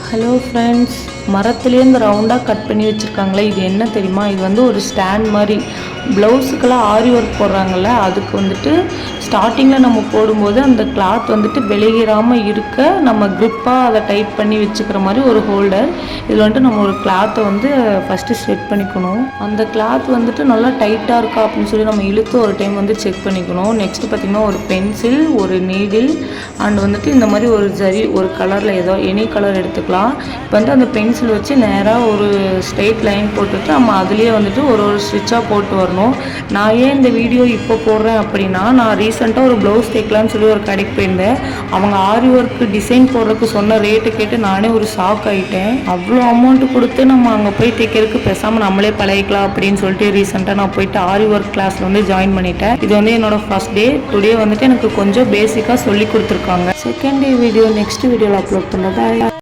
Hello friends, மரத்துலேருந்து ரவுண்டாக cut பண்ணி வச்சுருக்காங்களே, இது என்ன தெரியுமா? இது வந்து ஒரு ஸ்டாண்ட் மாதிரி. ப்ளவுஸுக்கெல்லாம் ஆரி ஒர்க் போடுறாங்கள்ல, அதுக்கு வந்துட்டு ஸ்டார்டிங்கில் நம்ம போடும்போது அந்த கிளாத் வந்துட்டு விலகிராமல் இருக்க நம்ம க்ரிப்பாக அதை டைட் பண்ணி வச்சுக்கிற மாதிரி ஒரு ஹோல்டர். இதில் வந்துட்டு நம்ம ஒரு கிளாத்தை வந்து ஃபஸ்ட்டு செட் பண்ணிக்கணும். அந்த கிளாத் வந்துட்டு நல்லா டைட்டாக இருக்கா அப்படின்னு சொல்லி நம்ம இழுத்து ஒரு டைம் வந்து செக் பண்ணிக்கணும். நெக்ஸ்ட்டு பார்த்திங்கன்னா ஒரு பென்சில், ஒரு நீடில் அண்ட் வந்துட்டு இந்த மாதிரி ஒரு ஜரி, ஒரு கலரில் ஏதோ எனி கலர் எடுத்துக்கலாம். இப்போ வந்து அந்த பென்சில் வச்சு நேராக ஒரு ஸ்ட்ரெயிட் லைன் போட்டுட்டு நம்ம அதுலேயே வந்துட்டு ஒரு ஒரு ஸ்டிச்சாக போட்டு வரணும். நான் ஏன் இந்த வீடியோ இப்போ போடுறேன் அப்படின்னா, நான் ரீசெண்டாக ஒரு ப்ளவுஸ் தைக்கலான்னு சொல்லி ஒரு கடைக்கு போயிருந்தேன். அவங்க ஆரி ஒர்க்கு டிசைன் போடுறதுக்கு சொன்ன ரேட்டு கேட்டு நானே ஒரு ஷாக் ஆகிட்டேன். அவ்வளோ அமௌண்ட்டு கொடுத்து நம்ம அங்கே போய் தைக்கிறதுக்கு பேசாமல் நம்மளே பழகிக்கலாம் அப்படின்னு சொல்லிட்டு ரீசெண்டாக நான் போயிட்டு ஆரி ஒர்க் கிளாஸில் வந்து ஜாயின் பண்ணிட்டேன். இது வந்து என்னோட ஃபர்ஸ்ட் டே. டுடே வந்துட்டு எனக்கு கொஞ்சம் பேசிக்காக சொல்லி கொடுத்துருக்காங்க. செகண்ட் டே வீடியோ நெக்ஸ்ட் வீடியோவில் அப்லோட் பண்ணுறேன்.